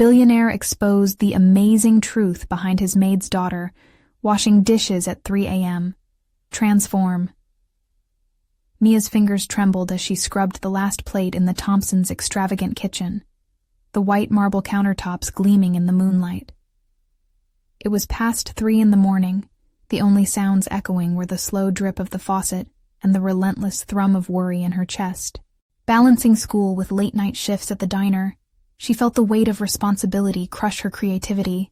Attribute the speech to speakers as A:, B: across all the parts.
A: Billionaire exposed the amazing truth behind his maid's daughter, washing dishes at 3 a.m. Transform. Mia's fingers trembled as she scrubbed the last plate in the Thompsons' extravagant kitchen, the white marble countertops gleaming in the moonlight. It was past 3 in the morning. The only sounds echoing were the slow drip of the faucet and the relentless thrum of worry in her chest. Balancing school with late-night shifts at the diner, she felt the weight of responsibility crush her creativity.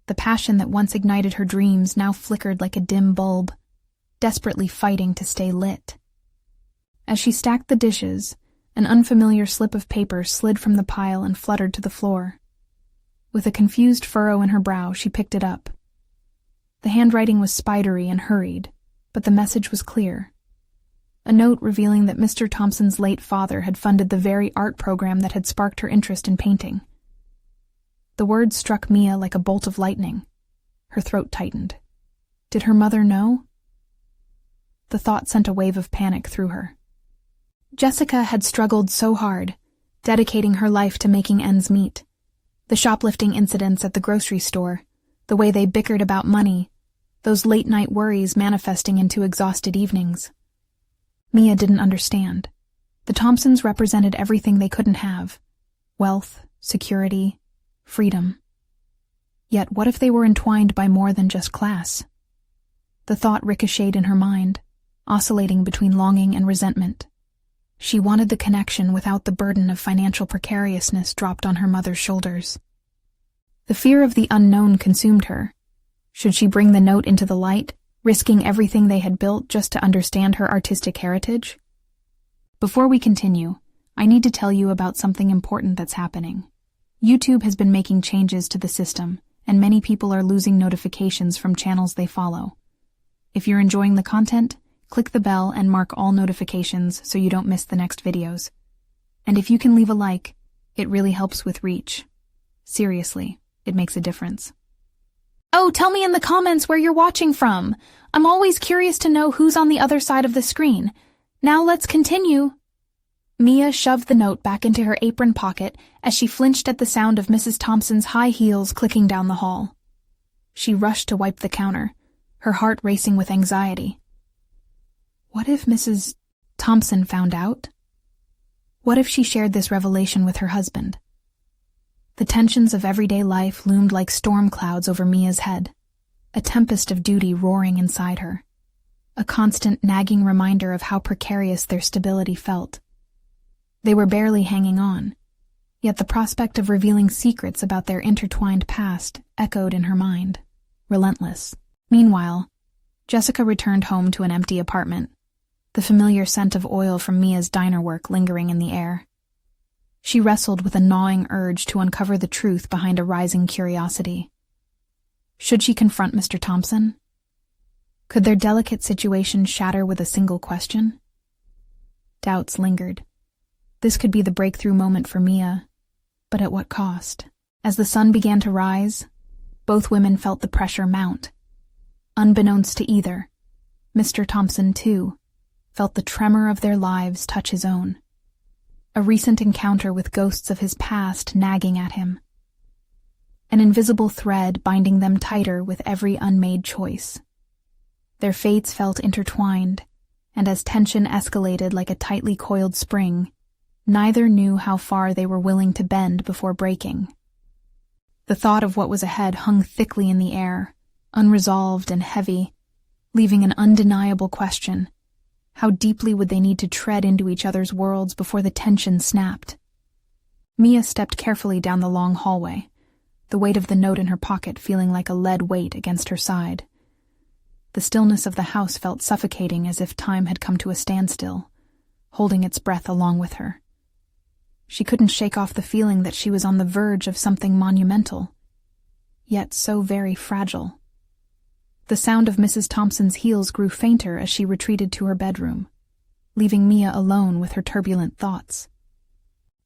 A: The passion that once ignited her dreams now flickered like a dim bulb, desperately fighting to stay lit. As she stacked the dishes, an unfamiliar slip of paper slid from the pile and fluttered to the floor. With a confused furrow in her brow, she picked it up. The handwriting was spidery and hurried, but the message was clear. A note revealing that Mr. Thompson's late father had funded the very art program that had sparked her interest in painting. The words struck Mia like a bolt of lightning. Her throat tightened. Did her mother know? The thought sent a wave of panic through her. Jessica had struggled so hard, dedicating her life to making ends meet. The shoplifting incidents at the grocery store, the way they bickered about money, those late-night worries manifesting into exhausted evenings. Mia didn't understand. The Thompsons represented everything they couldn't have: wealth, security, freedom. Yet what if they were entwined by more than just class? The thought ricocheted in her mind, oscillating between longing and resentment. She wanted the connection without the burden of financial precariousness dropped on her mother's shoulders. The fear of the unknown consumed her. Should she bring the note into the light, risking everything they had built just to understand her artistic heritage? Before we continue, I need to tell you about something important that's happening. YouTube has been making changes to the system, and many people are losing notifications from channels they follow. If you're enjoying the content, click the bell and mark all notifications so you don't miss the next videos. And if you can leave a like, it really helps with reach. Seriously, it makes a difference. Oh, tell me in the comments where you're watching from. I'm always curious to know who's on the other side of the screen. Now let's continue. Mia shoved the note back into her apron pocket as she flinched at the sound of Mrs. Thompson's high heels clicking down the hall. She rushed to wipe the counter, her heart racing with anxiety. What if Mrs. Thompson found out? What if she shared this revelation with her husband? The tensions of everyday life loomed like storm clouds over Mia's head, a tempest of duty roaring inside her, a constant nagging reminder of how precarious their stability felt. They were barely hanging on, yet the prospect of revealing secrets about their intertwined past echoed in her mind, relentless. Meanwhile, Jessica returned home to an empty apartment, the familiar scent of oil from Mia's diner work lingering in the air. She wrestled with a gnawing urge to uncover the truth behind a rising curiosity. Should she confront Mr. Thompson? Could their delicate situation shatter with a single question? Doubts lingered. This could be the breakthrough moment for Mia, but at what cost? As the sun began to rise, both women felt the pressure mount. Unbeknownst to either, Mr. Thompson, too, felt the tremor of their lives touch his own. A recent encounter with ghosts of his past nagging at him. An invisible thread binding them tighter with every unmade choice. Their fates felt intertwined, and as tension escalated like a tightly coiled spring, neither knew how far they were willing to bend before breaking. The thought of what was ahead hung thickly in the air, unresolved and heavy, leaving an undeniable question. How deeply would they need to tread into each other's worlds before the tension snapped? Mia stepped carefully down the long hallway, the weight of the note in her pocket feeling like a lead weight against her side. The stillness of the house felt suffocating, as if time had come to a standstill, holding its breath along with her. She couldn't shake off the feeling that she was on the verge of something monumental, yet so very fragile. The sound of Mrs. Thompson's heels grew fainter as she retreated to her bedroom, leaving Mia alone with her turbulent thoughts.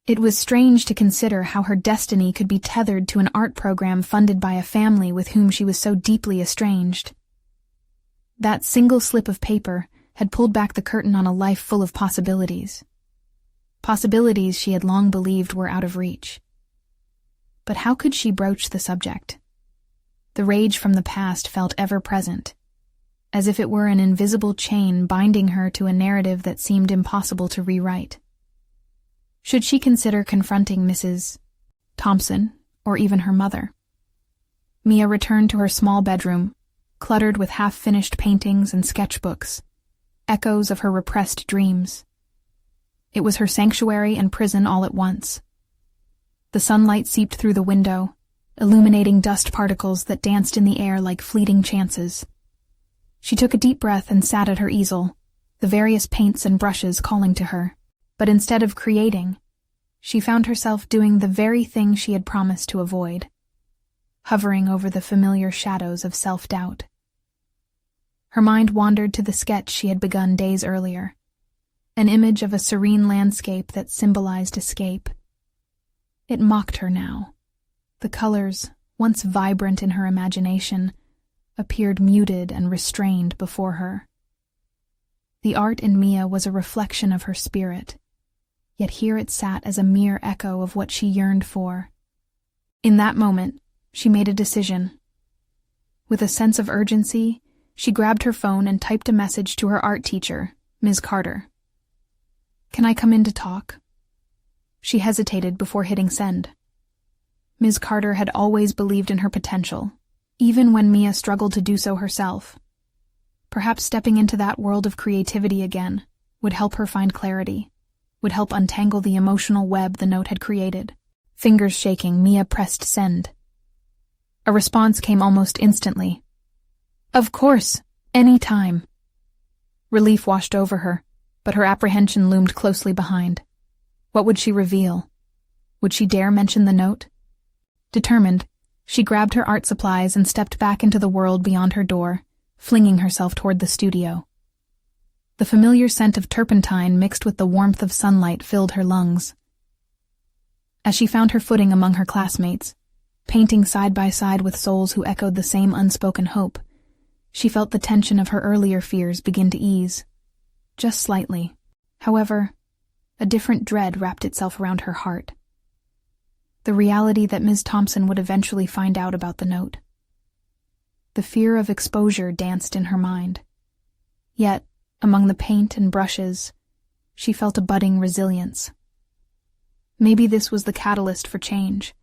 A: It was strange to consider how her destiny could be tethered to an art program funded by a family with whom she was so deeply estranged. That single slip of paper had pulled back the curtain on a life full of possibilities. Possibilities she had long believed were out of reach. But how could she broach the subject? The rage from the past felt ever present, as if it were an invisible chain binding her to a narrative that seemed impossible to rewrite. Should she consider confronting Mrs. Thompson, or even her mother? Mia returned to her small bedroom, cluttered with half-finished paintings and sketchbooks, echoes of her repressed dreams. It was her sanctuary and prison all at once. The sunlight seeped through the window, illuminating dust particles that danced in the air like fleeting chances. She took a deep breath and sat at her easel, the various paints and brushes calling to her. But instead of creating, she found herself doing the very thing she had promised to avoid, hovering over the familiar shadows of self-doubt. Her mind wandered to the sketch she had begun days earlier, an image of a serene landscape that symbolized escape. It mocked her now. The colors, once vibrant in her imagination, appeared muted and restrained before her. The art in Mia was a reflection of her spirit, yet here it sat as a mere echo of what she yearned for. In that moment, she made a decision. With a sense of urgency, she grabbed her phone and typed a message to her art teacher, Ms. Carter. "Can I come in to talk?" She hesitated before hitting send. Ms. Carter had always believed in her potential, even when Mia struggled to do so herself. Perhaps stepping into that world of creativity again would help her find clarity, would help untangle the emotional web the note had created. Fingers shaking, Mia pressed send. A response came almost instantly. "Of course, any time." Relief washed over her, but her apprehension loomed closely behind. What would she reveal? Would she dare mention the note? Determined, she grabbed her art supplies and stepped back into the world beyond her door, flinging herself toward the studio. The familiar scent of turpentine mixed with the warmth of sunlight filled her lungs. As she found her footing among her classmates, painting side by side with souls who echoed the same unspoken hope, she felt the tension of her earlier fears begin to ease. Just slightly. However, a different dread wrapped itself around her heart. The reality that Ms. Thompson would eventually find out about the note. The fear of exposure danced in her mind. Yet, among the paint and brushes, she felt a budding resilience. Maybe this was the catalyst for change,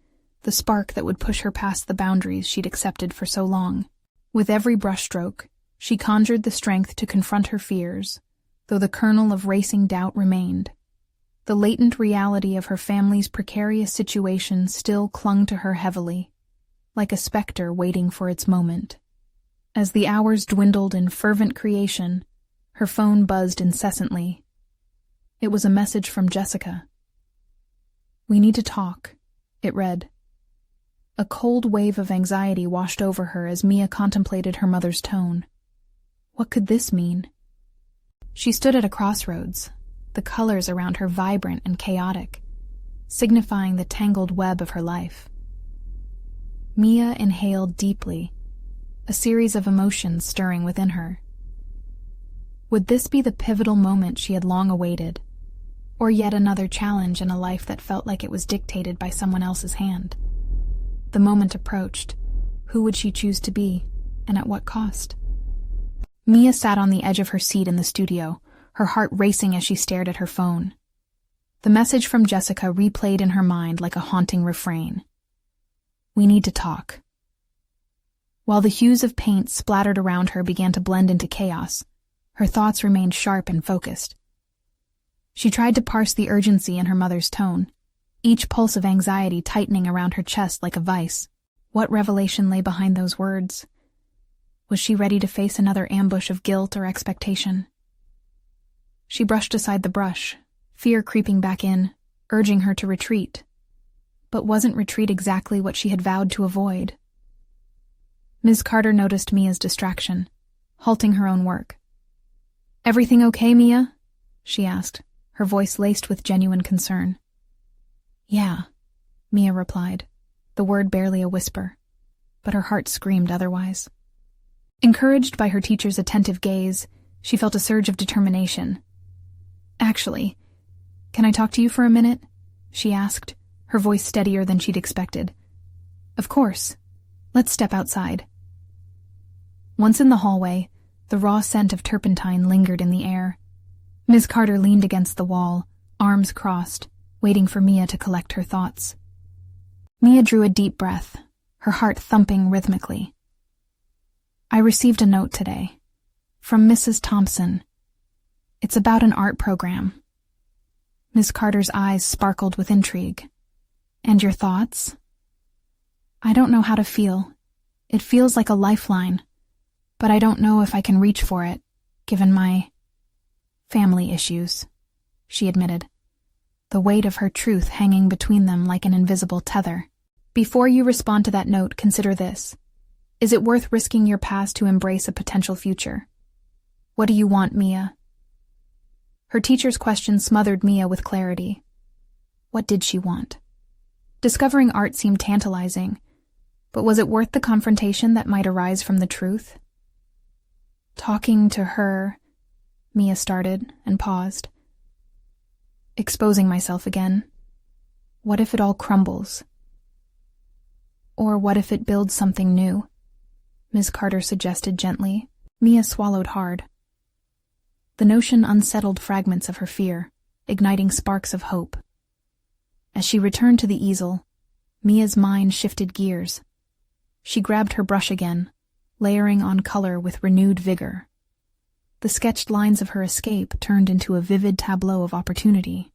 A: the spark that would push her past the boundaries she'd accepted for so long. With every brushstroke, she conjured the strength to confront her fears, though the kernel of racing doubt remained. The latent reality of her family's precarious situation still clung to her heavily, like a specter waiting for its moment. As the hours dwindled in fervent creation, her phone buzzed incessantly. It was a message from Jessica. "We need to talk," it read. A cold wave of anxiety washed over her as Mia contemplated her mother's tone. What could this mean? She stood at a crossroads, the colors around her vibrant and chaotic, signifying the tangled web of her life. Mia inhaled deeply, a series of emotions stirring within her. Would this be the pivotal moment she had long awaited, or yet another challenge in a life that felt like it was dictated by someone else's hand? The moment approached. Who would she choose to be, and at what cost? Mia sat on the edge of her seat in the studio, her heart racing as she stared at her phone. The message from Jessica replayed in her mind like a haunting refrain. "We need to talk." While the hues of paint splattered around her began to blend into chaos, her thoughts remained sharp and focused. She tried to parse the urgency in her mother's tone, each pulse of anxiety tightening around her chest like a vice. What revelation lay behind those words? Was she ready to face another ambush of guilt or expectation? She brushed aside the brush, fear creeping back in, urging her to retreat. But wasn't retreat exactly what she had vowed to avoid? Ms. Carter noticed Mia's distraction, halting her own work. "Everything okay, Mia?" she asked, her voice laced with genuine concern. "Yeah," Mia replied, the word barely a whisper, but her heart screamed otherwise. Encouraged by her teacher's attentive gaze, she felt a surge of determination. "Actually, can I talk to you for a minute?" she asked, her voice steadier than she'd expected, Of course. Let's step outside. Once in the hallway, the raw scent of turpentine lingered in the air. Ms. Carter leaned against the wall, arms crossed, waiting for Mia to collect her thoughts. Mia drew a deep breath, her heart thumping rhythmically. I received a note today. From Mrs. Thompson. It's about an art program. Ms. Carter's eyes sparkled with intrigue. And your thoughts? I don't know how to feel. It feels like a lifeline, but I don't know if I can reach for it, given my family issues, she admitted, the weight of her truth hanging between them like an invisible tether. Before you respond to that note, consider this. Is it worth risking your past to embrace a potential future? What do you want, Mia? Her teacher's question smothered Mia with clarity. What did she want? Discovering art seemed tantalizing, but was it worth the confrontation that might arise from the truth? Talking to her, Mia started and paused. Exposing myself again. What if it all crumbles? Or what if it builds something new? Ms. Carter suggested gently. Mia swallowed hard. The notion unsettled fragments of her fear, igniting sparks of hope. As she returned to the easel, Mia's mind shifted gears. She grabbed her brush again, layering on color with renewed vigor. The sketched lines of her escape turned into a vivid tableau of opportunity.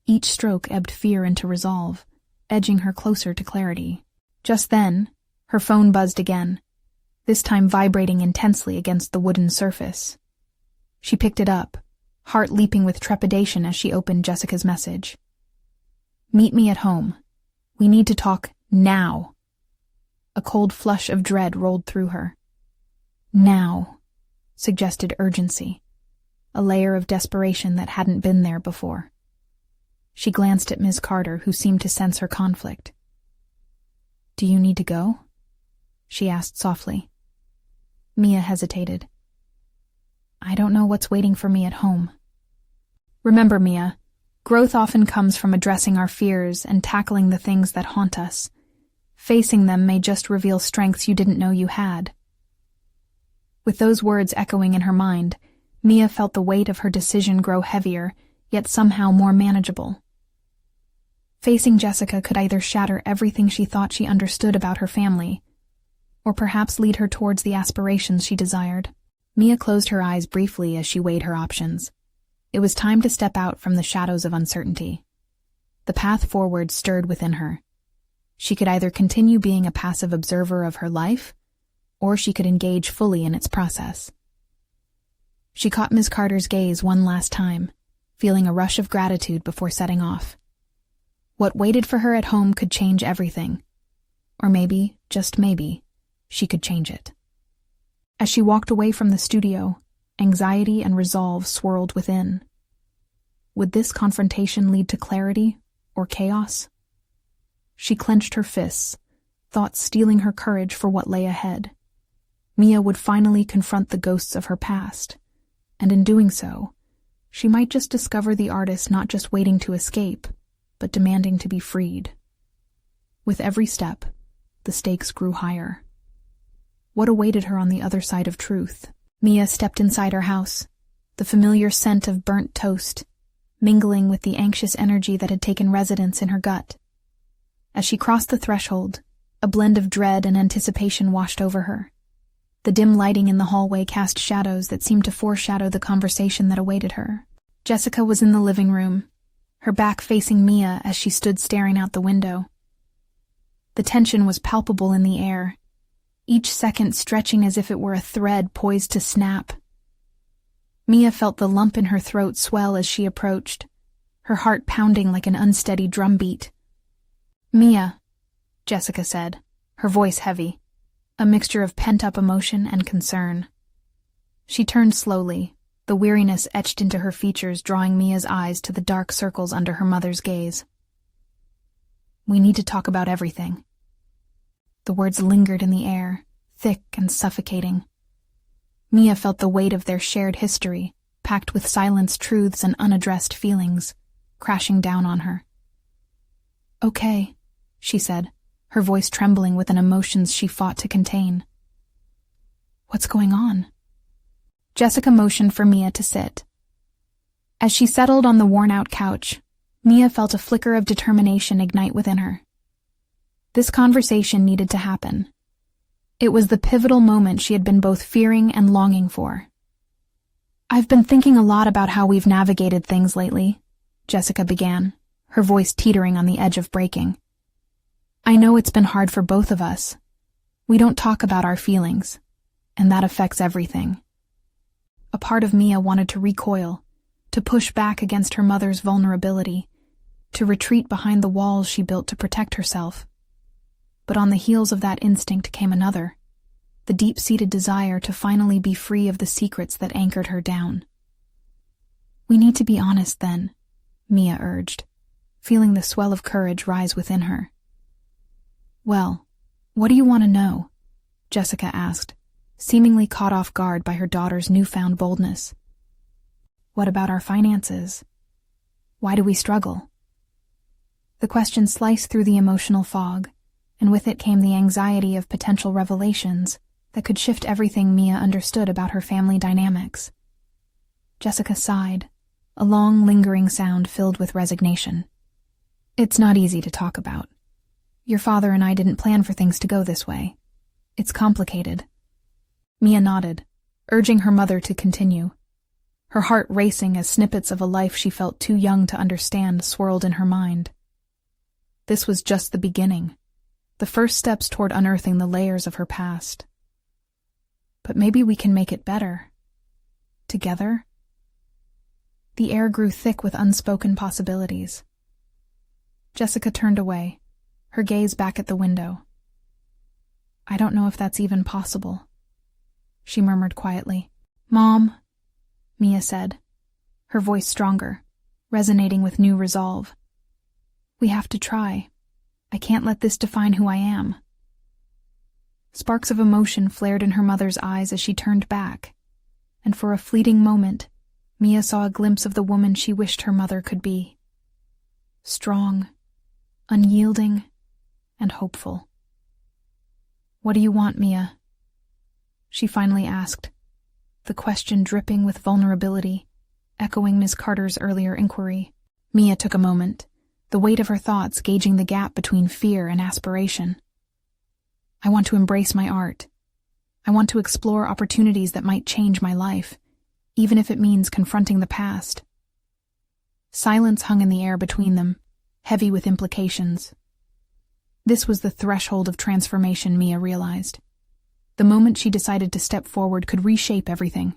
A: Each stroke ebbed fear into resolve, edging her closer to clarity. Just then, her phone buzzed again, this time vibrating intensely against the wooden surface. She picked it up, heart leaping with trepidation as she opened Jessica's message. Meet me at home. We need to talk now. A cold flush of dread rolled through her. Now, suggested urgency, a layer of desperation that hadn't been there before. She glanced at Ms. Carter, who seemed to sense her conflict. Do you need to go? She asked softly. Mia hesitated. I don't know what's waiting for me at home. Remember, Mia, growth often comes from addressing our fears and tackling the things that haunt us. Facing them may just reveal strengths you didn't know you had. With those words echoing in her mind, Mia felt the weight of her decision grow heavier, yet somehow more manageable. Facing Jessica could either shatter everything she thought she understood about her family, or perhaps lead her towards the aspirations she desired. Mia closed her eyes briefly as she weighed her options. It was time to step out from the shadows of uncertainty. The path forward stirred within her. She could either continue being a passive observer of her life, or she could engage fully in its process. She caught Ms. Carter's gaze one last time, feeling a rush of gratitude before setting off. What waited for her at home could change everything. Or maybe, just maybe, she could change it. As she walked away from the studio, anxiety and resolve swirled within. Would this confrontation lead to clarity or chaos? She clenched her fists, thoughts stealing her courage for what lay ahead. Mia would finally confront the ghosts of her past, and in doing so, she might just discover the artist not just waiting to escape, but demanding to be freed. With every step, the stakes grew higher. What awaited her on the other side of truth? Mia stepped inside her house, the familiar scent of burnt toast, mingling with the anxious energy that had taken residence in her gut. As she crossed the threshold, a blend of dread and anticipation washed over her. The dim lighting in the hallway cast shadows that seemed to foreshadow the conversation that awaited her. Jessica was in the living room, her back facing Mia as she stood staring out the window. The tension was palpable in the air, each second stretching as if it were a thread poised to snap. Mia felt the lump in her throat swell as she approached, her heart pounding like an unsteady drumbeat. Mia, Jessica said, her voice heavy, a mixture of pent-up emotion and concern. She turned slowly, the weariness etched into her features drawing Mia's eyes to the dark circles under her mother's gaze. We need to talk about everything. The words lingered in the air, thick and suffocating. Mia felt the weight of their shared history, packed with silenced truths and unaddressed feelings, crashing down on her. Okay, she said, her voice trembling with an emotions she fought to contain. "What's going on?" Jessica motioned for Mia to sit. As she settled on the worn-out couch, Mia felt a flicker of determination ignite within her. This conversation needed to happen. It was the pivotal moment she had been both fearing and longing for. "I've been thinking a lot about how we've navigated things lately," Jessica began, her voice teetering on the edge of breaking. "I know it's been hard for both of us. We don't talk about our feelings, and that affects everything." A part of Mia wanted to recoil, to push back against her mother's vulnerability, to retreat behind the walls she built to protect herself. But on the heels of that instinct came another, the deep-seated desire to finally be free of the secrets that anchored her down. "We need to be honest then," Mia urged, feeling the swell of courage rise within her. "Well, what do you want to know?" Jessica asked, seemingly caught off guard by her daughter's newfound boldness. "What about our finances? Why do we struggle?" The question sliced through the emotional fog, and with it came the anxiety of potential revelations that could shift everything Mia understood about her family dynamics. Jessica sighed, a long, lingering sound filled with resignation. "It's not easy to talk about. Your father and I didn't plan for things to go this way. It's complicated." Mia nodded, urging her mother to continue, her heart racing as snippets of a life she felt too young to understand swirled in her mind. This was just the beginning, the first steps toward unearthing the layers of her past. "But maybe we can make it better. Together?" The air grew thick with unspoken possibilities. Jessica turned away, her gaze back at the window. "I don't know if that's even possible," she murmured quietly. "Mom," Mia said, her voice stronger, resonating with new resolve. "We have to try. I can't let this define who I am." Sparks of emotion flared in her mother's eyes as she turned back, and for a fleeting moment, Mia saw a glimpse of the woman she wished her mother could be. Strong, unyielding, and hopeful. "What do you want, Mia?" she finally asked, the question dripping with vulnerability, echoing Miss Carter's earlier inquiry. Mia took a moment, the weight of her thoughts gauging the gap between fear and aspiration. "I want to embrace my art. I want to explore opportunities that might change my life, even if it means confronting the past." Silence hung in the air between them, heavy with implications. This was the threshold of transformation, Mia realized. The moment she decided to step forward could reshape everything,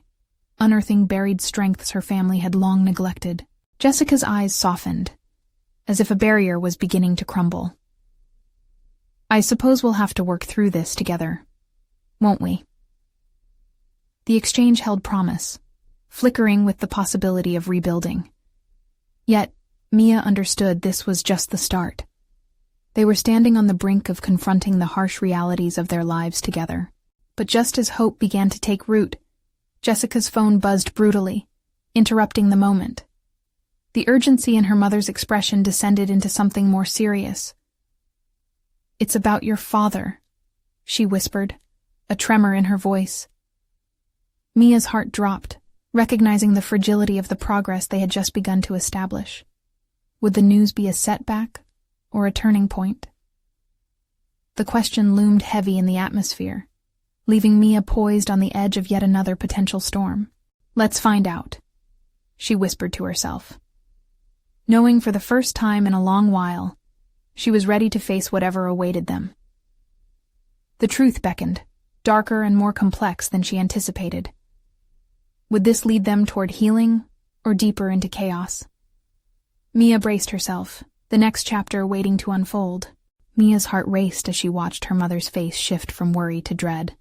A: unearthing buried strengths her family had long neglected. Jessica's eyes softened, as if a barrier was beginning to crumble. "I suppose we'll have to work through this together, won't we?" The exchange held promise, flickering with the possibility of rebuilding. Yet, Mia understood this was just the start. They were standing on the brink of confronting the harsh realities of their lives together. But just as hope began to take root, Jessica's phone buzzed brutally, interrupting the moment. The urgency in her mother's expression descended into something more serious. "It's about your father," she whispered, a tremor in her voice. Mia's heart dropped, recognizing the fragility of the progress they had just begun to establish. Would the news be a setback or a turning point? The question loomed heavy in the atmosphere, leaving Mia poised on the edge of yet another potential storm. "Let's find out," she whispered to herself. Knowing for the first time in a long while, she was ready to face whatever awaited them. The truth beckoned, darker and more complex than she anticipated. Would this lead them toward healing or deeper into chaos? Mia braced herself, the next chapter waiting to unfold. Mia's heart raced as she watched her mother's face shift from worry to dread.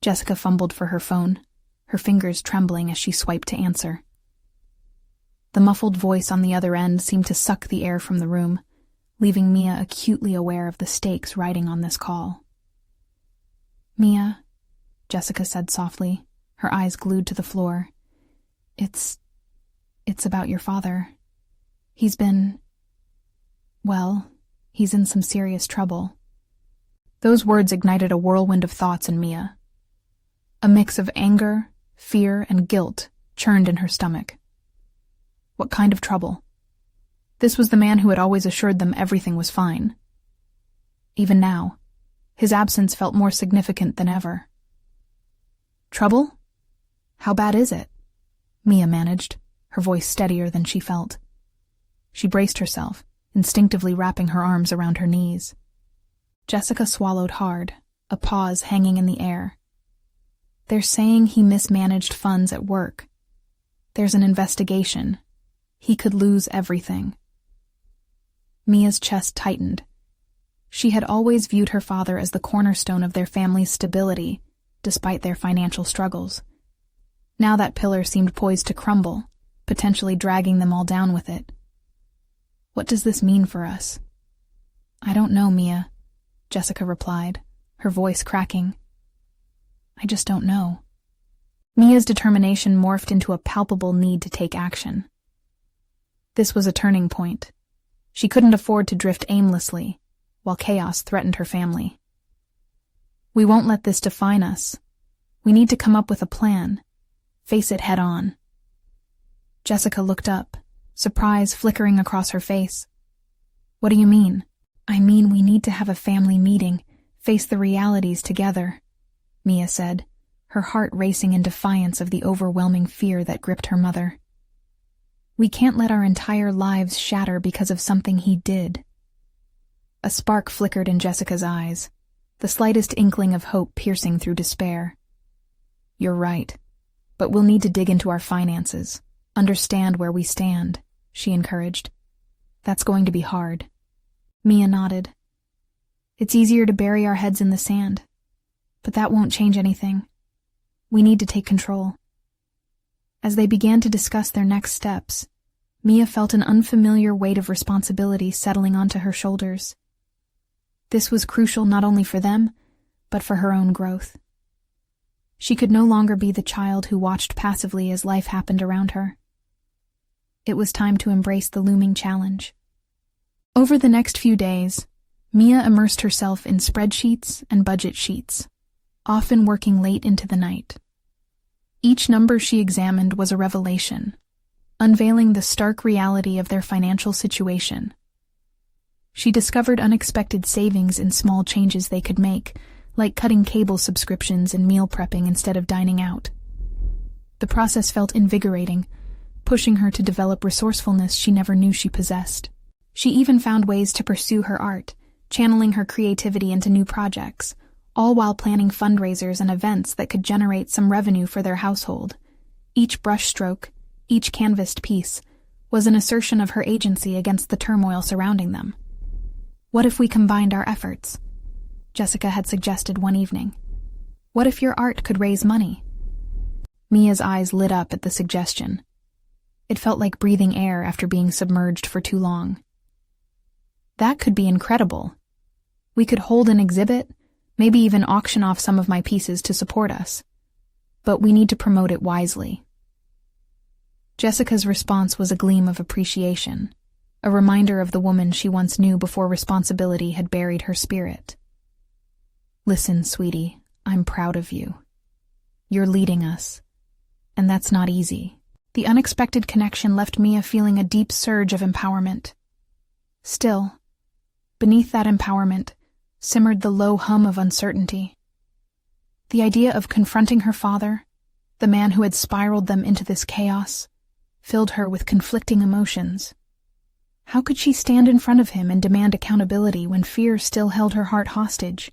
A: Jessica fumbled for her phone, her fingers trembling as she swiped to answer. The muffled voice on the other end seemed to suck the air from the room, leaving Mia acutely aware of the stakes riding on this call. "Mia," Jessica said softly, her eyes glued to the floor. It's about your father. He's been, well, He's in some serious trouble." Those words ignited a whirlwind of thoughts in Mia. A mix of anger, fear, and guilt churned in her stomach. What kind of trouble? This was the man who had always assured them everything was fine. Even now, his absence felt more significant than ever. "Trouble? How bad is it?" Mia managed, her voice steadier than she felt. She braced herself, instinctively wrapping her arms around her knees. Jessica swallowed hard, a pause hanging in the air. "They're saying he mismanaged funds at work. There's an investigation. He could lose everything." Mia's chest tightened. She had always viewed her father as the cornerstone of their family's stability, despite their financial struggles. Now that pillar seemed poised to crumble, potentially dragging them all down with it. "What does this mean for us?" "I don't know, Mia," Jessica replied, her voice cracking. "I just don't know." Mia's determination morphed into a palpable need to take action. This was a turning point. She couldn't afford to drift aimlessly, while chaos threatened her family. "We won't let this define us. We need to come up with a plan. Face it head on." Jessica looked up, surprise flickering across her face. "What do you mean?" "I mean we need to have a family meeting, face the realities together," Mia said, her heart racing in defiance of the overwhelming fear that gripped her mother. "We can't let our entire lives shatter because of something he did." A spark flickered in Jessica's eyes, the slightest inkling of hope piercing through despair. "You're right, but we'll need to dig into our finances, understand where we stand," she encouraged. "That's going to be hard." Mia nodded. "It's easier to bury our heads in the sand, but that won't change anything. We need to take control." As they began to discuss their next steps, Mia felt an unfamiliar weight of responsibility settling onto her shoulders. This was crucial not only for them, but for her own growth. She could no longer be the child who watched passively as life happened around her. It was time to embrace the looming challenge. Over the next few days, Mia immersed herself in spreadsheets and budget sheets, often working late into the night. Each number she examined was a revelation, unveiling the stark reality of their financial situation. She discovered unexpected savings in small changes they could make, like cutting cable subscriptions and meal prepping instead of dining out. The process felt invigorating, pushing her to develop resourcefulness she never knew she possessed. She even found ways to pursue her art, channeling her creativity into new projects, all while planning fundraisers and events that could generate some revenue for their household. Each brushstroke, each canvassed piece, was an assertion of her agency against the turmoil surrounding them. "What if we combined our efforts?" Jessica had suggested one evening. "What if your art could raise money?" Mia's eyes lit up at the suggestion. It felt like breathing air after being submerged for too long. "That could be incredible. We could hold an exhibit, maybe even auction off some of my pieces to support us. But we need to promote it wisely." Jessica's response was a gleam of appreciation, a reminder of the woman she once knew before responsibility had buried her spirit. "Listen, sweetie, I'm proud of you. You're leading us, and that's not easy." The unexpected connection left Mia feeling a deep surge of empowerment. Still, beneath that empowerment simmered the low hum of uncertainty. The idea of confronting her father, the man who had spiraled them into this chaos, filled her with conflicting emotions. How could she stand in front of him and demand accountability when fear still held her heart hostage?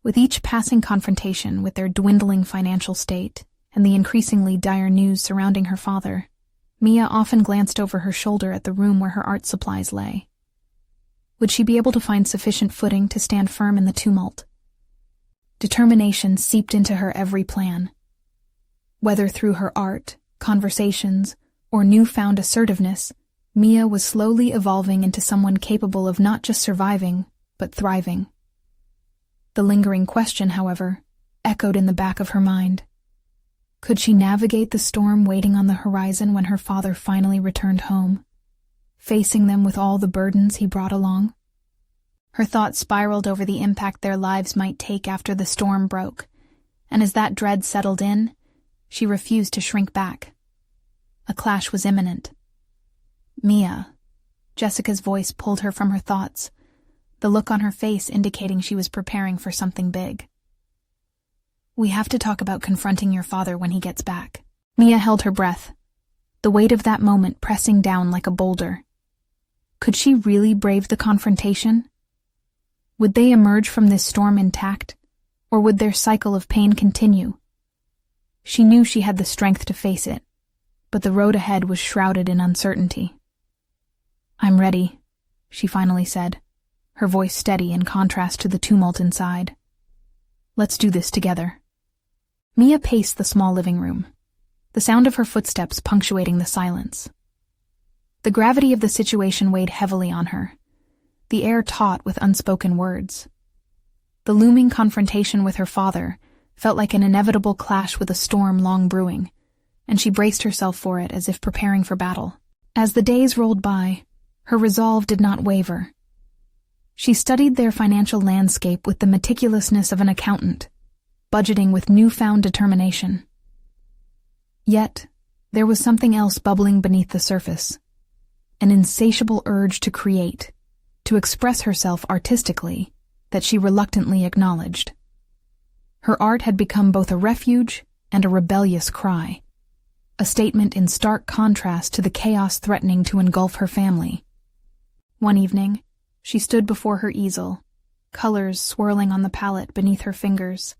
A: With each passing confrontation with their dwindling financial state and the increasingly dire news surrounding her father, Mia often glanced over her shoulder at the room where her art supplies lay. Would she be able to find sufficient footing to stand firm in the tumult? Determination seeped into her every plan. Whether through her art, conversations, or newfound assertiveness, Mia was slowly evolving into someone capable of not just surviving, but thriving. The lingering question, however, echoed in the back of her mind. Could she navigate the storm waiting on the horizon when her father finally returned home, facing them with all the burdens he brought along? Her thoughts spiraled over the impact their lives might take after the storm broke, and as that dread settled in, she refused to shrink back. A clash was imminent. "Mia," Jessica's voice pulled her from her thoughts, the look on her face indicating she was preparing for something big. "We have to talk about confronting your father when he gets back." Mia held her breath, the weight of that moment pressing down like a boulder. Could she really brave the confrontation? Would they emerge from this storm intact, or would their cycle of pain continue? She knew she had the strength to face it, but the road ahead was shrouded in uncertainty. "I'm ready," she finally said, her voice steady in contrast to the tumult inside. "Let's do this together." Mia paced the small living room, the sound of her footsteps punctuating the silence. The gravity of the situation weighed heavily on her, the air taut with unspoken words. The looming confrontation with her father felt like an inevitable clash with a storm long brewing, and she braced herself for it as if preparing for battle. As the days rolled by, her resolve did not waver. She studied their financial landscape with the meticulousness of an accountant, budgeting with newfound determination. Yet, there was something else bubbling beneath the surface, an insatiable urge to create, to express herself artistically, that she reluctantly acknowledged. Her art had become both a refuge and a rebellious cry, a statement in stark contrast to the chaos threatening to engulf her family. One evening, she stood before her easel, colors swirling on the palette beneath her fingers.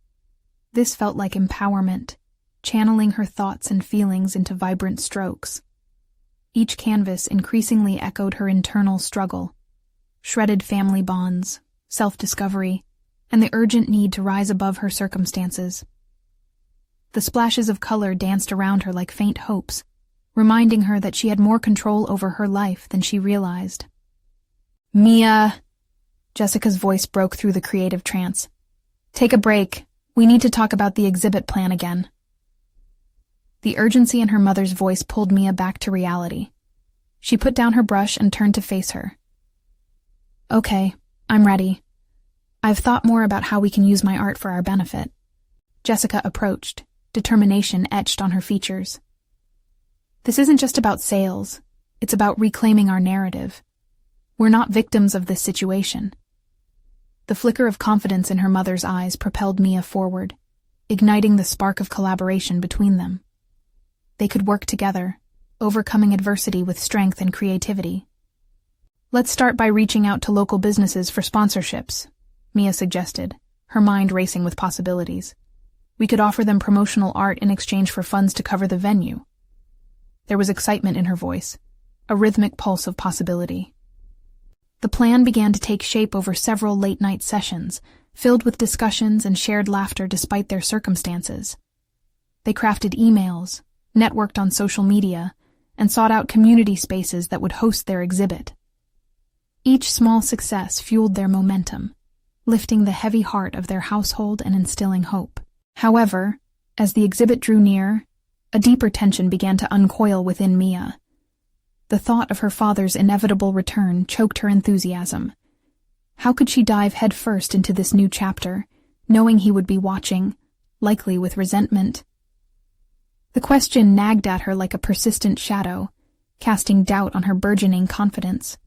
A: This felt like empowerment, channeling her thoughts and feelings into vibrant strokes. Each canvas increasingly echoed her internal struggle, shredded family bonds, self-discovery, and the urgent need to rise above her circumstances. The splashes of color danced around her like faint hopes, reminding her that she had more control over her life than she realized. "Mia," Jessica's voice broke through the creative trance. "Take a break. We need to talk about the exhibit plan again." The urgency in her mother's voice pulled Mia back to reality. She put down her brush and turned to face her. "Okay, I'm ready. I've thought more about how we can use my art for our benefit." Jessica approached, determination etched on her features. "This isn't just about sales. It's about reclaiming our narrative. We're not victims of this situation." The flicker of confidence in her mother's eyes propelled Mia forward, igniting the spark of collaboration between them. They could work together, overcoming adversity with strength and creativity. "Let's start by reaching out to local businesses for sponsorships," Mia suggested, her mind racing with possibilities. "We could offer them promotional art in exchange for funds to cover the venue." There was excitement in her voice, a rhythmic pulse of possibility. The plan began to take shape over several late-night sessions, filled with discussions and shared laughter despite their circumstances. They crafted emails, networked on social media, and sought out community spaces that would host their exhibit. Each small success fueled their momentum, lifting the heavy heart of their household and instilling hope. However, as the exhibit drew near, a deeper tension began to uncoil within Mia. The thought of her father's inevitable return choked her enthusiasm. How could she dive headfirst into this new chapter, knowing he would be watching, likely with resentment? The question nagged at her like a persistent shadow, casting doubt on her burgeoning confidence.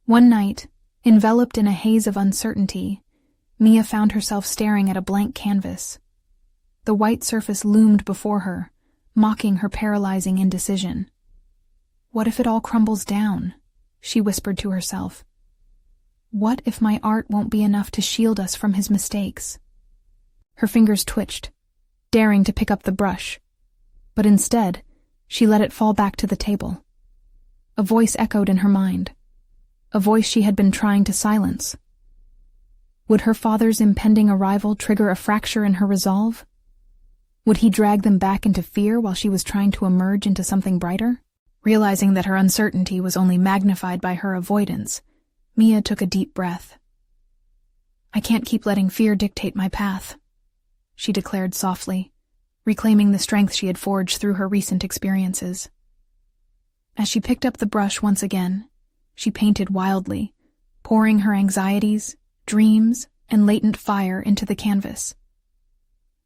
A: One night, enveloped in a haze of uncertainty, Mia found herself staring at a blank canvas. The white surface loomed before her, mocking her paralyzing indecision. "What if it all crumbles down?" she whispered to herself. "What if my art won't be enough to shield us from his mistakes?" Her fingers twitched, daring to pick up the brush, but instead, she let it fall back to the table. A voice echoed in her mind, a voice she had been trying to silence. Would her father's impending arrival trigger a fracture in her resolve? Would he drag them back into fear while she was trying to emerge into something brighter? Realizing that her uncertainty was only magnified by her avoidance, Mia took a deep breath. "I can't keep letting fear dictate my path," she declared softly, reclaiming the strength she had forged through her recent experiences. As she picked up the brush once again, she painted wildly, pouring her anxieties, dreams, and latent fire into the canvas.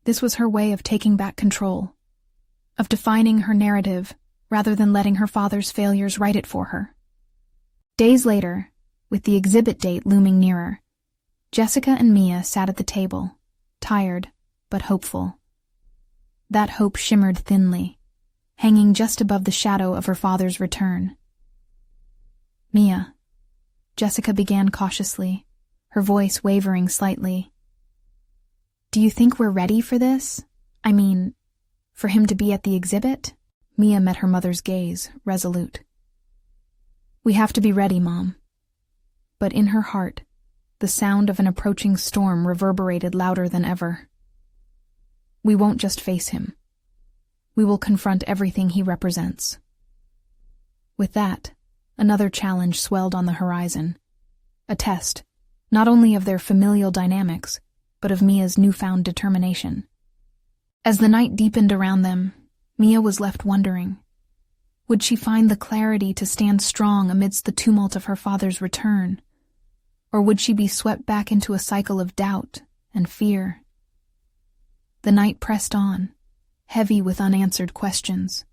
A: This was her way of taking back control, of defining her narrative rather than letting her father's failures write it for her. Days later, with the exhibit date looming nearer, Jessica and Mia sat at the table, tired but hopeful. That hope shimmered thinly, hanging just above the shadow of her father's return. "Mia," Jessica began cautiously, her voice wavering slightly. "Do you think we're ready for this? I mean, for him to be at the exhibit?" Mia met her mother's gaze, resolute. "We have to be ready, Mom." But in her heart, the sound of an approaching storm reverberated louder than ever. "We won't just face him. We will confront everything he represents." With that, another challenge swelled on the horizon. A test, not only of their familial dynamics, but of Mia's newfound determination. As the night deepened around them, Mia was left wondering, would she find the clarity to stand strong amidst the tumult of her father's return? Or would she be swept back into a cycle of doubt and fear? The night pressed on, heavy with unanswered questions,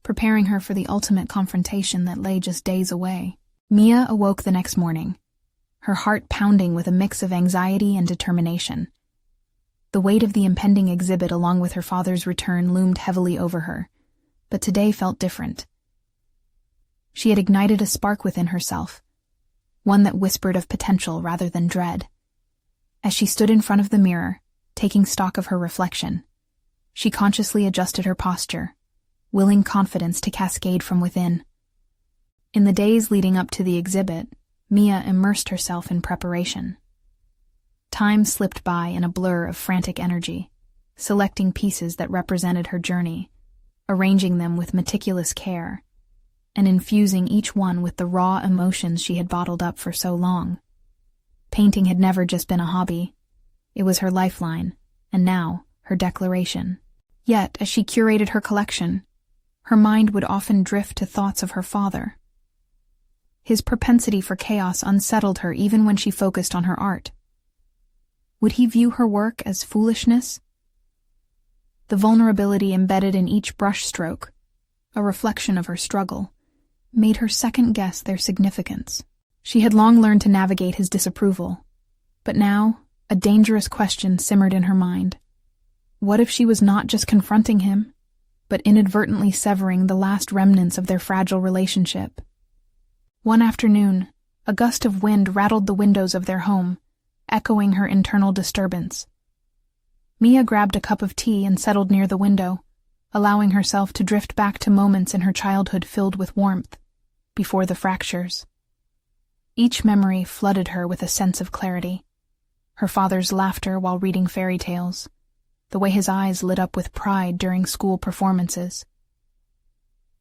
A: preparing her for the ultimate confrontation that lay just days away. Mia awoke the next morning, her heart pounding with a mix of anxiety and determination. The weight of the impending exhibit along with her father's return loomed heavily over her, but today felt different. She had ignited a spark within herself, one that whispered of potential rather than dread. As she stood in front of the mirror, taking stock of her reflection, she consciously adjusted her posture, willing confidence to cascade from within. In the days leading up to the exhibit, Mia immersed herself in preparation. Time slipped by in a blur of frantic energy, selecting pieces that represented her journey, arranging them with meticulous care, and infusing each one with the raw emotions she had bottled up for so long. Painting had never just been a hobby. It was her lifeline, and now her declaration. Yet, as she curated her collection, her mind would often drift to thoughts of her father. His propensity for chaos unsettled her even when she focused on her art. Would he view her work as foolishness? The vulnerability embedded in each brushstroke, a reflection of her struggle, made her second-guess their significance. She had long learned to navigate his disapproval, but now a dangerous question simmered in her mind. What if she was not just confronting him, but inadvertently severing the last remnants of their fragile relationship? One afternoon, a gust of wind rattled the windows of their home, echoing her internal disturbance. Mia grabbed a cup of tea and settled near the window, allowing herself to drift back to moments in her childhood filled with warmth, before the fractures. Each memory flooded her with a sense of clarity. Her father's laughter while reading fairy tales, the way his eyes lit up with pride during school performances.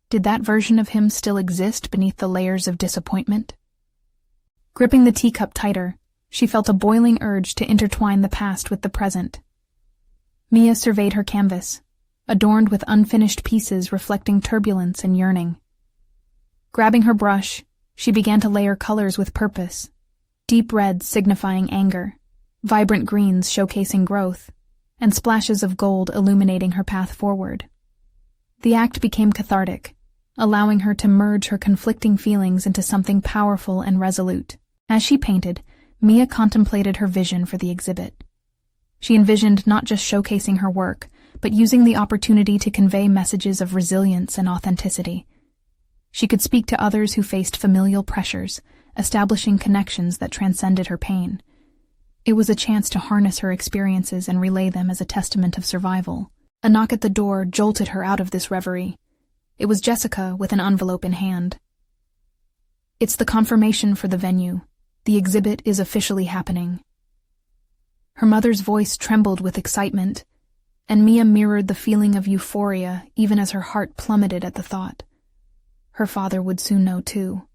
A: Did that version of him still exist beneath the layers of disappointment? Gripping the teacup tighter, she felt a boiling urge to intertwine the past with the present. Mia surveyed her canvas, adorned with unfinished pieces reflecting turbulence and yearning. Grabbing her brush, she began to layer colors with purpose, deep reds signifying anger, vibrant greens showcasing growth, and splashes of gold illuminating her path forward. The act became cathartic, allowing her to merge her conflicting feelings into something powerful and resolute. As she painted, Mia contemplated her vision for the exhibit. She envisioned not just showcasing her work, but using the opportunity to convey messages of resilience and authenticity. She could speak to others who faced familial pressures, establishing connections that transcended her pain. It was a chance to harness her experiences and relay them as a testament of survival. A knock at the door jolted her out of this reverie. It was Jessica with an envelope in hand. "It's the confirmation for the venue. The exhibit is officially happening." Her mother's voice trembled with excitement, and Mia mirrored the feeling of euphoria even as her heart plummeted at the thought. Her father would soon know too.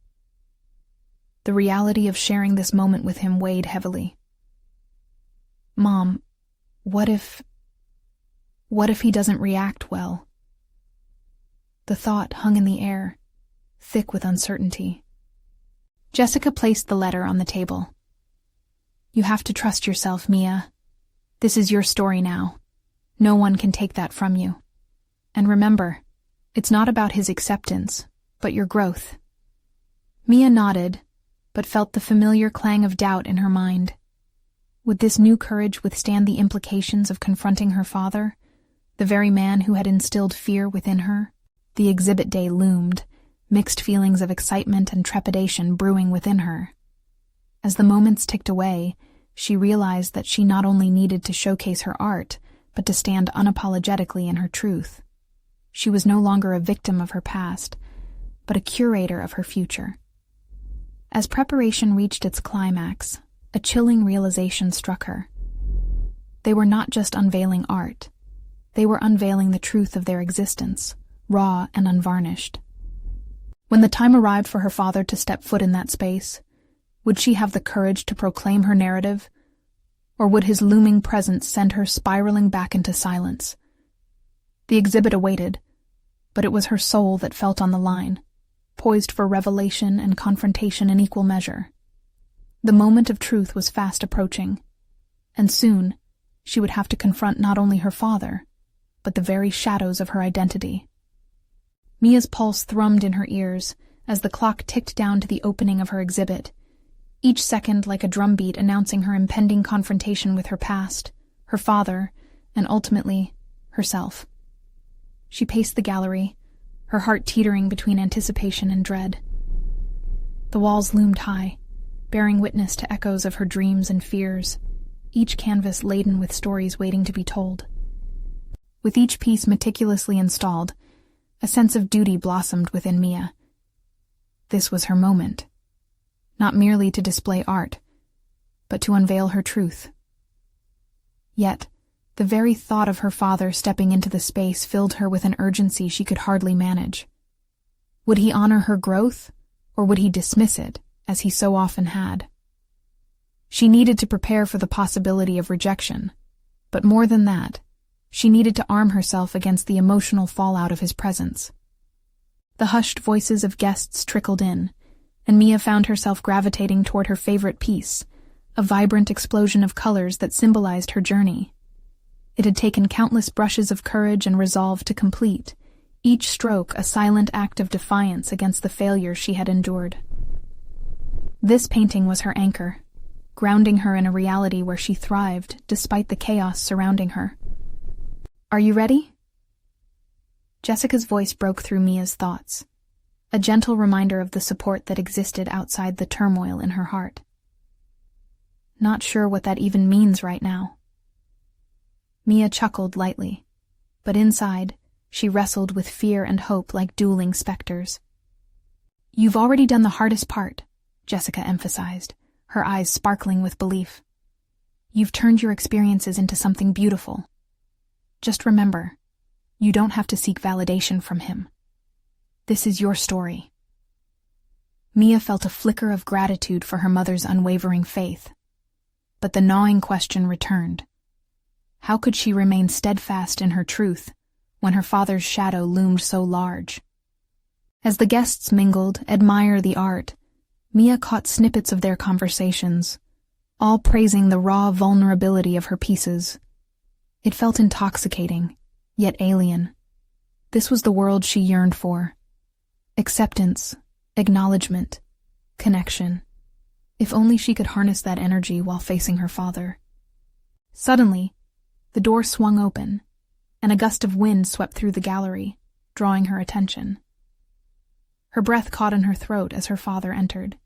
A: The reality of sharing this moment with him weighed heavily. "Mom, what if he doesn't react well?" The thought hung in the air, thick with uncertainty. Jessica placed the letter on the table. You have to trust yourself, Mia. This is your story now. No one can take that from you. And remember, it's not about his acceptance, but your growth. Mia nodded, but felt the familiar clang of doubt in her mind. Would this new courage withstand the implications of confronting her father, the very man who had instilled fear within her? The exhibit day loomed, mixed feelings of excitement and trepidation brewing within her. As the moments ticked away, she realized that she not only needed to showcase her art, but to stand unapologetically in her truth. She was no longer a victim of her past, but a curator of her future. As preparation reached its climax, a chilling realization struck her. They were not just unveiling art. They were unveiling the truth of their existence, raw and unvarnished. When the time arrived for her father to step foot in that space, would she have the courage to proclaim her narrative, or would his looming presence send her spiraling back into silence? The exhibit awaited, but it was her soul that felt on the line, poised for revelation and confrontation in equal measure. The moment of truth was fast approaching, and soon she would have to confront not only her father, but the very shadows of her identity. Mia's pulse thrummed in her ears as the clock ticked down to the opening of her exhibit, each second like a drumbeat announcing her impending confrontation with her past, her father, and ultimately, herself. She paced the gallery, her heart teetering between anticipation and dread. The walls loomed high, bearing witness to echoes of her dreams and fears, each canvas laden with stories waiting to be told. With each piece meticulously installed, a sense of duty blossomed within Mia. This was her moment, not merely to display art, but to unveil her truth. Yet, the very thought of her father stepping into the space filled her with an urgency she could hardly manage. Would he honor her growth, or would he dismiss it, as he so often had? She needed to prepare for the possibility of rejection, but more than that, she needed to arm herself against the emotional fallout of his presence. The hushed voices of guests trickled in, and Mia found herself gravitating toward her favorite piece, a vibrant explosion of colors that symbolized her journey. It had taken countless brushes of courage and resolve to complete, each stroke a silent act of defiance against the failures she had endured. This painting was her anchor, grounding her in a reality where she thrived despite the chaos surrounding her. Are you ready? Jessica's voice broke through Mia's thoughts, a gentle reminder of the support that existed outside the turmoil in her heart. Not sure what that even means right now. Mia chuckled lightly, but inside, she wrestled with fear and hope like dueling specters. You've already done the hardest part, Jessica emphasized, her eyes sparkling with belief. You've turned your experiences into something beautiful. Just remember, you don't have to seek validation from him. This is your story. Mia felt a flicker of gratitude for her mother's unwavering faith, but the gnawing question returned. How could she remain steadfast in her truth when her father's shadow loomed so large? As the guests mingled, admire the art, Mia caught snippets of their conversations, all praising the raw vulnerability of her pieces. It felt intoxicating, yet alien. This was the world she yearned for. Acceptance, acknowledgement, connection. If only she could harness that energy while facing her father. Suddenly, the door swung open, and a gust of wind swept through the gallery, drawing her attention. Her breath caught in her throat as her father entered,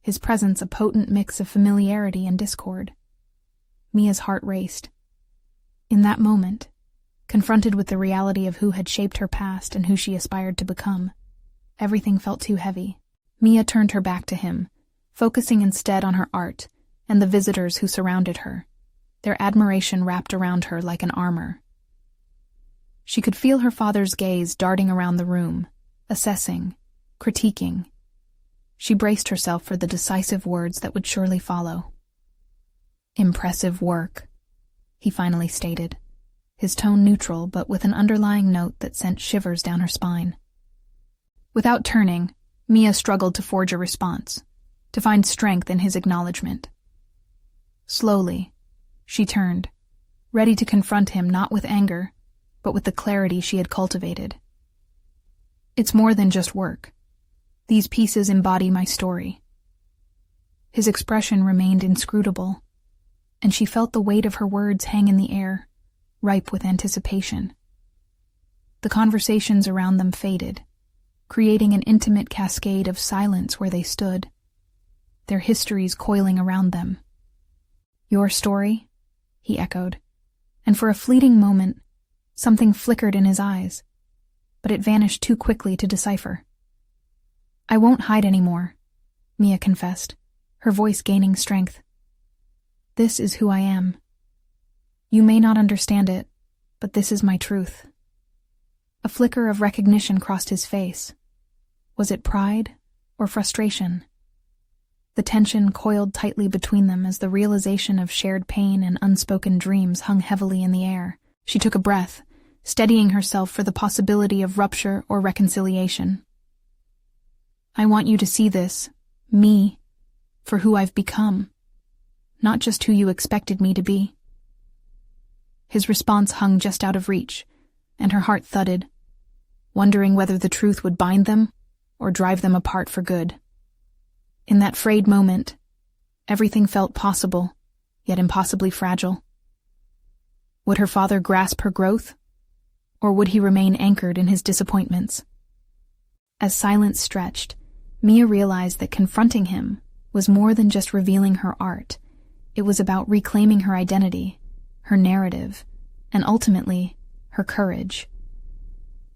A: his presence a potent mix of familiarity and discord. Mia's heart raced. In that moment, confronted with the reality of who had shaped her past and who she aspired to become, everything felt too heavy. Mia turned her back to him, focusing instead on her art and the visitors who surrounded her, their admiration wrapped around her like an armor. She could feel her father's gaze darting around the room, assessing, critiquing. She braced herself for the decisive words that would surely follow. "Impressive work," he finally stated, his tone neutral but with an underlying note that sent shivers down her spine. Without turning, Mia struggled to forge a response, to find strength in his acknowledgement. Slowly, she turned, ready to confront him not with anger, but with the clarity she had cultivated. It's more than just work. These pieces embody my story. His expression remained inscrutable, and she felt the weight of her words hang in the air, ripe with anticipation. The conversations around them faded, creating an intimate cascade of silence where they stood, their histories coiling around them. "Your story?" he echoed, and for a fleeting moment, something flickered in his eyes, but it vanished too quickly to decipher. "I won't hide anymore," Mia confessed, her voice gaining strength. "This is who I am. You may not understand it, but this is my truth." A flicker of recognition crossed his face. Was it pride or frustration? The tension coiled tightly between them as the realization of shared pain and unspoken dreams hung heavily in the air. She took a breath, steadying herself for the possibility of rupture or reconciliation. "I want you to see this, me, for who I've become, not just who you expected me to be." His response hung just out of reach, and her heart thudded, wondering whether the truth would bind them or drive them apart for good. In that frayed moment, everything felt possible, yet impossibly fragile. Would her father grasp her growth, or would he remain anchored in his disappointments? As silence stretched, Mia realized that confronting him was more than just revealing her art. It was about reclaiming her identity, her narrative, and ultimately, her courage.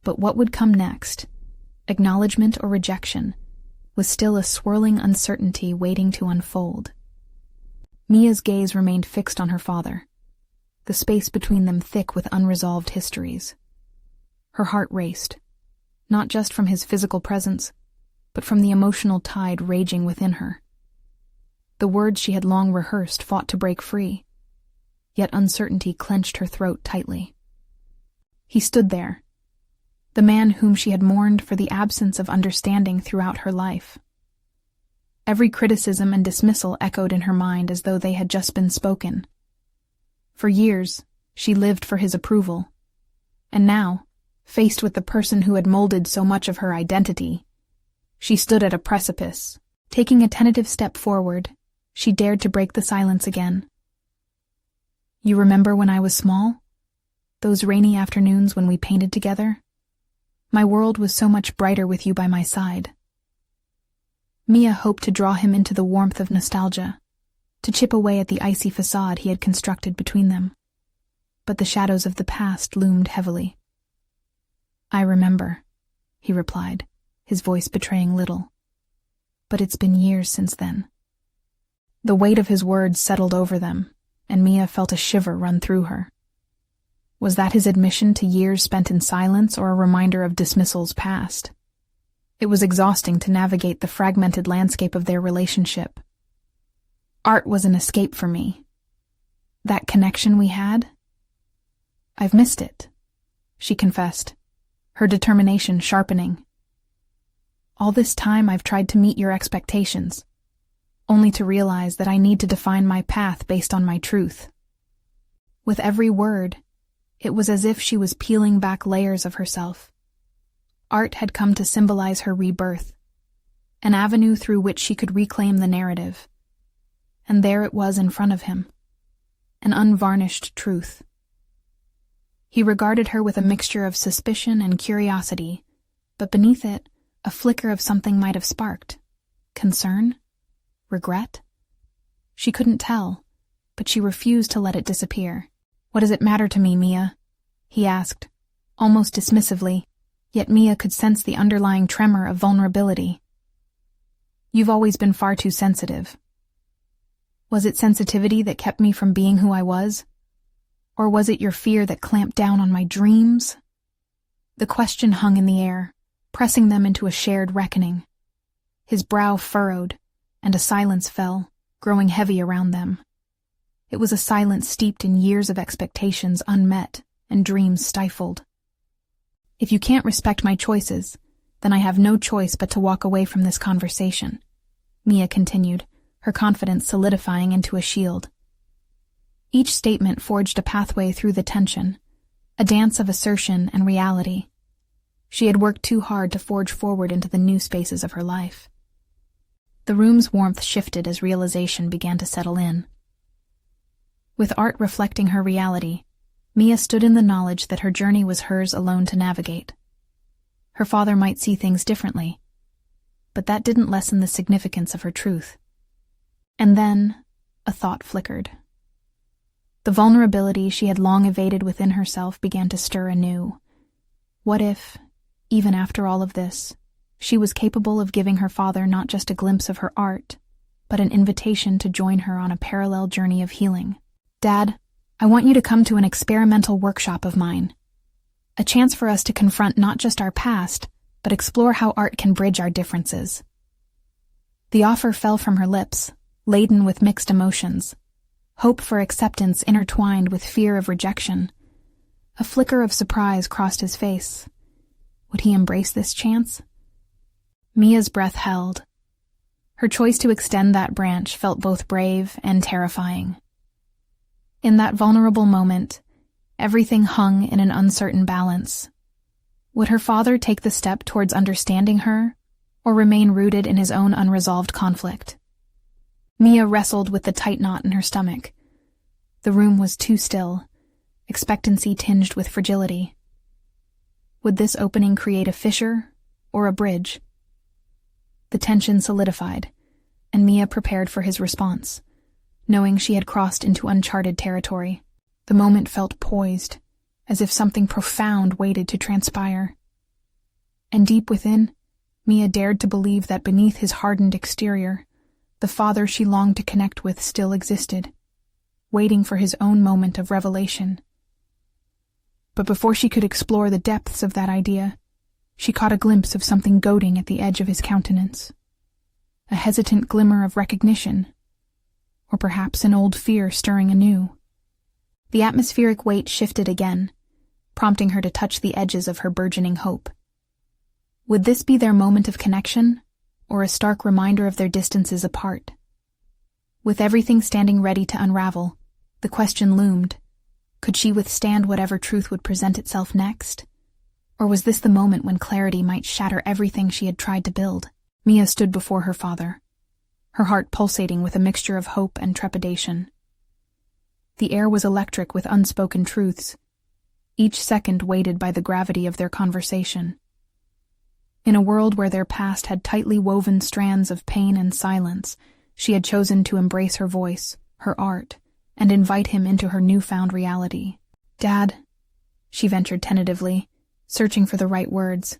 A: But what would come next, acknowledgement or rejection, was still a swirling uncertainty waiting to unfold. Mia's gaze remained fixed on her father, the space between them thick with unresolved histories. Her heart raced, not just from his physical presence, but from the emotional tide raging within her. The words she had long rehearsed fought to break free, yet uncertainty clenched her throat tightly. He stood there, the man whom she had mourned for the absence of understanding throughout her life. Every criticism and dismissal echoed in her mind as though they had just been spoken. For years, she lived for his approval, and now, faced with the person who had molded so much of her identity, she stood at a precipice. Taking a tentative step forward, she dared to break the silence again. "You remember when I was small? Those rainy afternoons when we painted together? My world was so much brighter with you by my side." Mia hoped to draw him into the warmth of nostalgia, to chip away at the icy facade he had constructed between them. But the shadows of the past loomed heavily. "I remember," he replied, his voice betraying little. "But it's been years since then." The weight of his words settled over them, and Mia felt a shiver run through her. Was that his admission to years spent in silence or a reminder of dismissals past? It was exhausting to navigate the fragmented landscape of their relationship. "Art was an escape for me. That connection we had? I've missed it," she confessed, her determination sharpening. "All this time I've tried to meet your expectations, only to realize that I need to define my path based on my truth." With every word, it was as if she was peeling back layers of herself. Art had come to symbolize her rebirth, an avenue through which she could reclaim the narrative. And there it was in front of him, an unvarnished truth. He regarded her with a mixture of suspicion and curiosity, but beneath it, a flicker of something might have sparked. Concern? Regret? She couldn't tell, but she refused to let it disappear. "What does it matter to me, Mia?" he asked, almost dismissively, yet Mia could sense the underlying tremor of vulnerability. "You've always been far too sensitive." Was it sensitivity that kept me from being who I was? Or was it your fear that clamped down on my dreams? The question hung in the air, pressing them into a shared reckoning. His brow furrowed, and a silence fell, growing heavy around them. It was a silence steeped in years of expectations unmet and dreams stifled. "If you can't respect my choices, then I have no choice but to walk away from this conversation," Mia continued, her confidence solidifying into a shield. Each statement forged a pathway through the tension, a dance of assertion and reality. She had worked too hard to forge forward into the new spaces of her life. The room's warmth shifted as realization began to settle in. With art reflecting her reality, Mia stood in the knowledge that her journey was hers alone to navigate. Her father might see things differently, but that didn't lessen the significance of her truth. And then, a thought flickered. The vulnerability she had long evaded within herself began to stir anew. What if, even after all of this, she was capable of giving her father not just a glimpse of her art, but an invitation to join her on a parallel journey of healing? Dad, I want you to come to an experimental workshop of mine. A chance for us to confront not just our past, but explore how art can bridge our differences. The offer fell from her lips, laden with mixed emotions. Hope for acceptance intertwined with fear of rejection. A flicker of surprise crossed his face. Would he embrace this chance? Mia's breath held. Her choice to extend that branch felt both brave and terrifying. In that vulnerable moment, everything hung in an uncertain balance. Would her father take the step towards understanding her, or remain rooted in his own unresolved conflict? Mia wrestled with the tight knot in her stomach. The room was too still, expectancy tinged with fragility. Would this opening create a fissure or a bridge? The tension solidified, and Mia prepared for his response, knowing she had crossed into uncharted territory. The moment felt poised, as if something profound waited to transpire. And deep within, Mia dared to believe that beneath his hardened exterior, the father she longed to connect with still existed, waiting for his own moment of revelation. But before she could explore the depths of that idea, she caught a glimpse of something goading at the edge of his countenance. A hesitant glimmer of recognition, or perhaps an old fear stirring anew. The atmospheric weight shifted again, prompting her to touch the edges of her burgeoning hope. Would this be their moment of connection, or a stark reminder of their distances apart? With everything standing ready to unravel, the question loomed, could she withstand whatever truth would present itself next? Or was this the moment when clarity might shatter everything she had tried to build? Mia stood before her father, her heart pulsating with a mixture of hope and trepidation. The air was electric with unspoken truths, each second weighted by the gravity of their conversation. In a world where their past had tightly woven strands of pain and silence, she had chosen to embrace her voice, her art, and invite him into her newfound reality. Dad, she ventured tentatively, searching for the right words.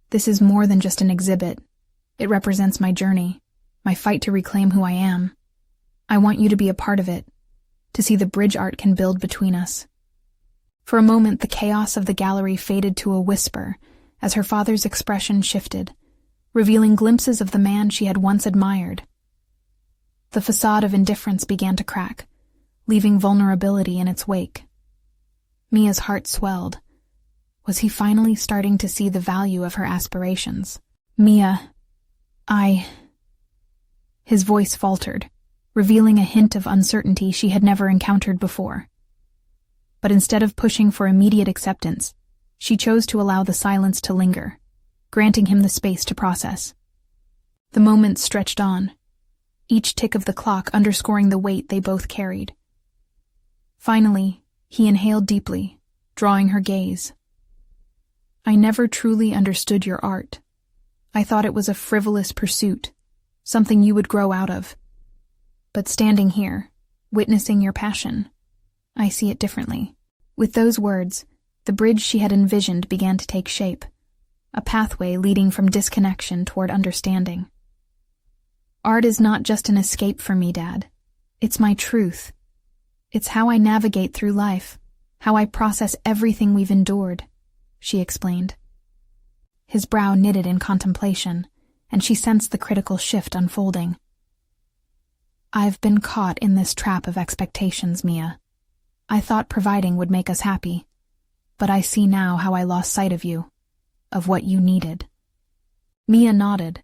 A: This is more than just an exhibit. It represents my journey, my fight to reclaim who I am. I want you to be a part of it, to see the bridge art can build between us. For a moment, the chaos of the gallery faded to a whisper as her father's expression shifted, revealing glimpses of the man she had once admired. The facade of indifference began to crack, leaving vulnerability in its wake. Mia's heart swelled. Was he finally starting to see the value of her aspirations? Mia, His voice faltered, revealing a hint of uncertainty she had never encountered before. But instead of pushing for immediate acceptance, she chose to allow the silence to linger, granting him the space to process. The moments stretched on, each tick of the clock underscoring the weight they both carried. Finally, he inhaled deeply, drawing her gaze. I never truly understood your art. I thought it was a frivolous pursuit, something you would grow out of. But standing here, witnessing your passion, I see it differently. With those words, the bridge she had envisioned began to take shape, a pathway leading from disconnection toward understanding. Art is not just an escape for me, Dad. It's my truth. It's how I navigate through life, how I process everything we've endured, she explained. His brow knitted in contemplation, and she sensed the critical shift unfolding. I've been caught in this trap of expectations, Mia. I thought providing would make us happy, but I see now how I lost sight of you, of what you needed. Mia nodded,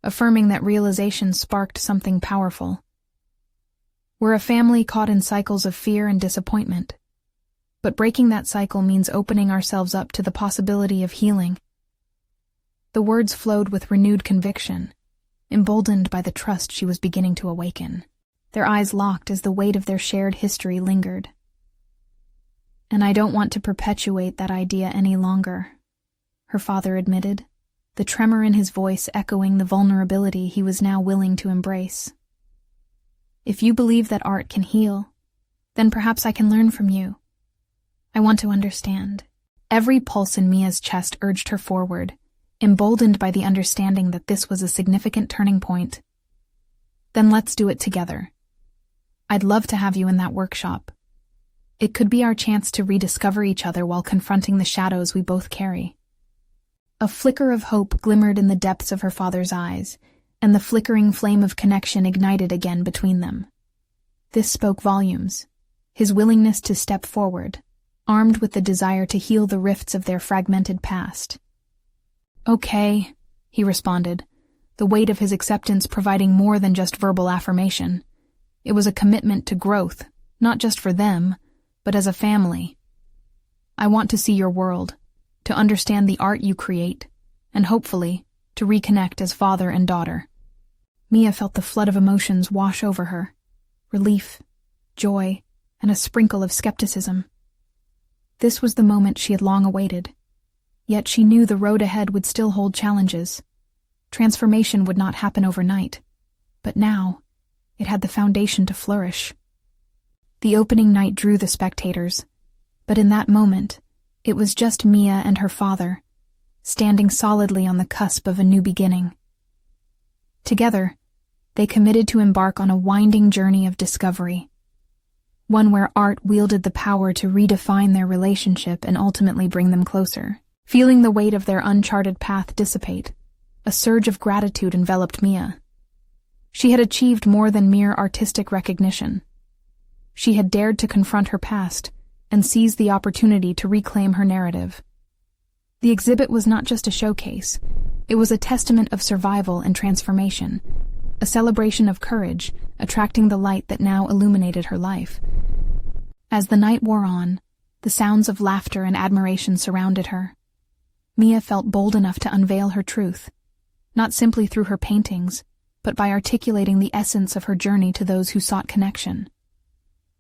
A: affirming that realization sparked something powerful. We're a family caught in cycles of fear and disappointment. But breaking that cycle means opening ourselves up to the possibility of healing. The words flowed with renewed conviction, emboldened by the trust she was beginning to awaken. Their eyes locked as the weight of their shared history lingered. "And I don't want to perpetuate that idea any longer," her father admitted, the tremor in his voice echoing the vulnerability he was now willing to embrace. "If you believe that art can heal, then perhaps I can learn from you. I want to understand." Every pulse in Mia's chest urged her forward, emboldened by the understanding that this was a significant turning point. "Then let's do it together. I'd love to have you in that workshop. It could be our chance to rediscover each other while confronting the shadows we both carry." A flicker of hope glimmered in the depths of her father's eyes, and the flickering flame of connection ignited again between them. This spoke volumes, his willingness to step forward, armed with the desire to heal the rifts of their fragmented past. "Okay," he responded, the weight of his acceptance providing more than just verbal affirmation. It was a commitment to growth, not just for them, but as a family. "I want to see your world, to understand the art you create, and hopefully, to reconnect as father and daughter." Mia felt the flood of emotions wash over her: relief, joy, and a sprinkle of skepticism. This was the moment she had long awaited. Yet she knew the road ahead would still hold challenges. Transformation would not happen overnight, but now it had the foundation to flourish. The opening night drew the spectators, but in that moment, it was just Mia and her father, standing solidly on the cusp of a new beginning. Together, they committed to embark on a winding journey of discovery, one where art wielded the power to redefine their relationship and ultimately bring them closer. Feeling the weight of their uncharted path dissipate, a surge of gratitude enveloped Mia. She had achieved more than mere artistic recognition. She had dared to confront her past and seize the opportunity to reclaim her narrative. The exhibit was not just a showcase, it was a testament of survival and transformation, a celebration of courage, attracting the light that now illuminated her life. As the night wore on, the sounds of laughter and admiration surrounded her. Mia felt bold enough to unveil her truth, not simply through her paintings, but by articulating the essence of her journey to those who sought connection.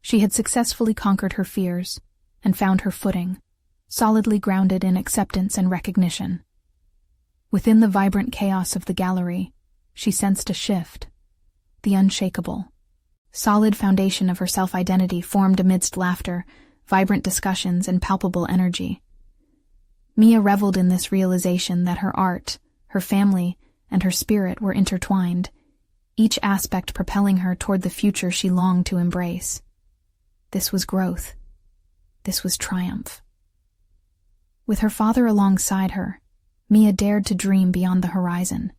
A: She had successfully conquered her fears and found her footing, solidly grounded in acceptance and recognition. Within the vibrant chaos of the gallery, she sensed a shift, the unshakable, solid foundation of her self-identity formed amidst laughter, vibrant discussions, and palpable energy. Mia reveled in this realization that her art, her family, and her spirit were intertwined, each aspect propelling her toward the future she longed to embrace. This was growth. This was triumph. With her father alongside her, Mia dared to dream beyond the horizon.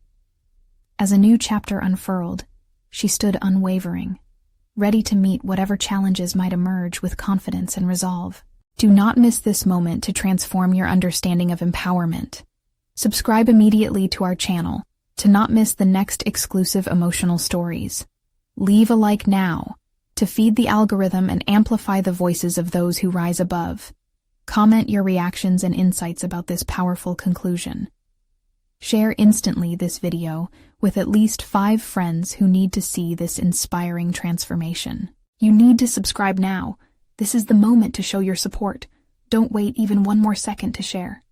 A: As a new chapter unfurled, she stood unwavering, ready to meet whatever challenges might emerge with confidence and resolve. Do not miss this moment to transform your understanding of empowerment. Subscribe immediately to our channel to not miss the next exclusive emotional stories. Leave a like now to feed the algorithm and amplify the voices of those who rise above. Comment your reactions and insights about this powerful conclusion. Share instantly this video with at least 5 friends who need to see this inspiring transformation. You need to subscribe now. This is the moment to show your support. Don't wait even one more second to share.